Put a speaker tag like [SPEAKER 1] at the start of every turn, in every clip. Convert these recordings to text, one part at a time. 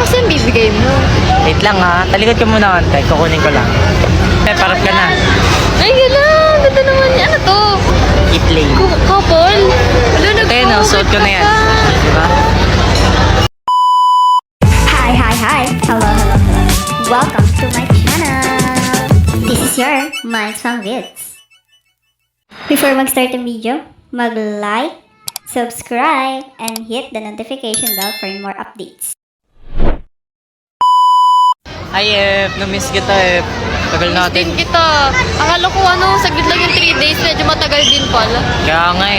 [SPEAKER 1] kasi yung bibigay mo?
[SPEAKER 2] Wait lang ha. Talikod ka muna konti. Kukunin ko lang. Parap ka na.
[SPEAKER 1] Ay, gala. Ganda naman niya. Ano to?
[SPEAKER 2] I-play.
[SPEAKER 1] Couple? Wala,
[SPEAKER 2] Kaya na, suot ko na yan. Diba?
[SPEAKER 3] Hi. Hello. Welcome to my channel. This is your Minds from Vids. Before mag-start ang video, mag-like, subscribe, and hit the notification bell for more updates.
[SPEAKER 2] Ay, na-miss kita Tagal natin.
[SPEAKER 1] Din kita. Akala ko saglit lang yung 3 days. Medyo matagal din pala.
[SPEAKER 2] Kaya nga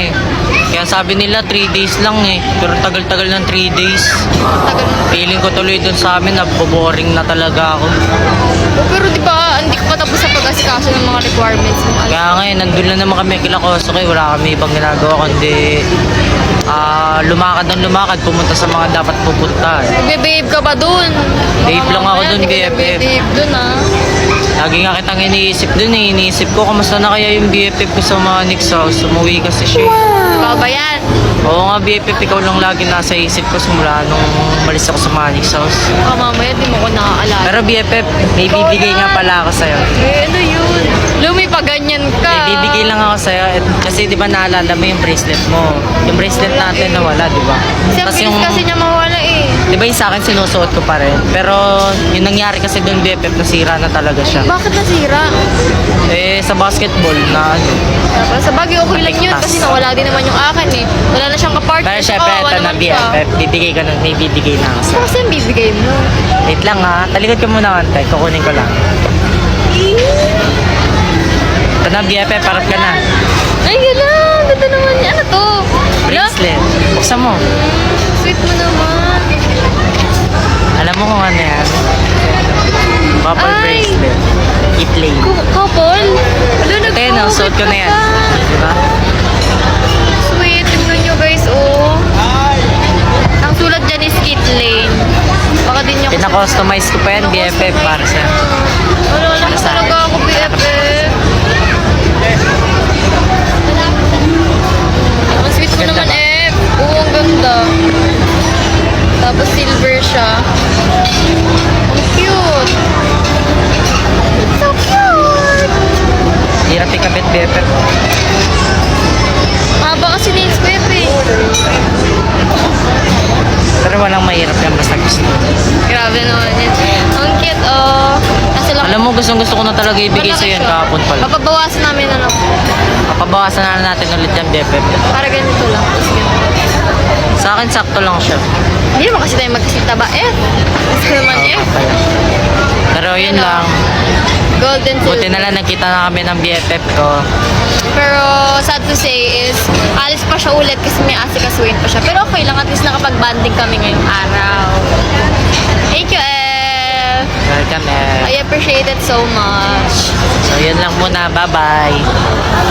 [SPEAKER 2] Kaya sabi nila 3 days lang Pero tagal-tagal ng 3 days.
[SPEAKER 1] Tagal.
[SPEAKER 2] Feeling ko tuloy dun sa amin, naboboring na talaga ako.
[SPEAKER 1] Pero di ba, hindi ko pa tapos sa pag-asikaso ng mga requirements mo.
[SPEAKER 2] Kaya nga nandun lang naman kami kila Kosoke. Wala kami ibang ginagawa kundi lumakad, pumunta sa mga dapat pupuntahan.
[SPEAKER 1] Nagbe-babe ka ba dun?
[SPEAKER 2] Babe lang ako dun, BFF.
[SPEAKER 1] Babe dun
[SPEAKER 2] Lagi nga kitang iniisip dun Iniisip ko, kamusta na kaya yung BFF ko sa Manix House? Umuwi kasi siya
[SPEAKER 1] Ikaw ba yan?
[SPEAKER 2] Oo nga, BFF, ikaw lang lagi nasa isip ko simula nung umalis ako sa Manix House.
[SPEAKER 1] Baka mamaya di mo ko nakaalala.
[SPEAKER 2] Pero BFF, may bibigay nga pala ako sa'yo.
[SPEAKER 1] Ano yun? Lumi pa ganyan ka.
[SPEAKER 2] May bibigay lang ako sa'yo. Kasi di ba naalala mo yung bracelet mo? Yung bracelet natin nawala, di ba?
[SPEAKER 1] Kasi kasi niya mawala
[SPEAKER 2] Di ba yung sa akin sinusuot ko pa rin? Pero yung nangyari kasi doon BFF, nasira na talaga siya.
[SPEAKER 1] Bakit nasira?
[SPEAKER 2] Sa basketball na
[SPEAKER 1] Sa bagay okay lang yun kasi nawala din naman yung akin Wala na siyang kapartner.
[SPEAKER 2] Pero syempre, ito na BFF. Bibigay ka na, may bibigay na ako sa'yo.
[SPEAKER 1] Kasi yung bibigay mo?
[SPEAKER 2] Wait lang ha. Talikod ka muna konti. Kukunin ko lang. Ito na BFF, parap ka na.
[SPEAKER 1] Ay, gala. Ganda naman niya. Ano to?
[SPEAKER 2] Bracelet. Buksan mo.
[SPEAKER 1] Sweet mo naman.
[SPEAKER 2] Alam mo kung ano yan? Couple
[SPEAKER 1] Ay!
[SPEAKER 2] bracelet. I-play.
[SPEAKER 1] Couple? Wala,
[SPEAKER 2] Kaya na, suot ko na yan. Diba?
[SPEAKER 1] Sweet. Tignan nyo guys, Ang sulat dyan is Kit Lane. Baka din nyo
[SPEAKER 2] Pina-customize ko pa yan, BFF, para sa...
[SPEAKER 1] Wala lang talaga ako, BFF. Ang sweet mo
[SPEAKER 2] Ganda
[SPEAKER 1] naman,
[SPEAKER 2] ba?
[SPEAKER 1] Oo, ang ganda. Tapos silver siya. Ang cute. So cute.
[SPEAKER 2] Hirap ikabit, BFF.
[SPEAKER 1] Mahaba kasi nails ko
[SPEAKER 2] Pero walang mahirap yan, basta gusto.
[SPEAKER 1] Grabe naman yun. Ang cute, Nasa lang.
[SPEAKER 2] Alam mo, gustong-gusto ko na talaga ibigay sa'yo yan kahapon pala.
[SPEAKER 1] Papabawasan namin
[SPEAKER 2] Papabawasan na natin ulit yan, BFF.
[SPEAKER 1] Para ganito lang. Tapos ganito.
[SPEAKER 2] Sa akin, sakto lang siya.
[SPEAKER 1] Hindi naman kasi tayo magkasita ba? Gusto naman
[SPEAKER 2] Pala. Pero yun
[SPEAKER 1] Ano?
[SPEAKER 2] lang.
[SPEAKER 1] Golden
[SPEAKER 2] Buti
[SPEAKER 1] silver.
[SPEAKER 2] na lang nakita na kami ng BFF ko.
[SPEAKER 1] Pero sad to say is, alis pa siya ulit kasi may asikasuhin pa siya. Pero okay lang, at least nakapag-banding kami ngayong araw. Thank you, F.
[SPEAKER 2] Welcome,
[SPEAKER 1] I appreciate it so much.
[SPEAKER 2] So, yun lang muna. Bye-bye.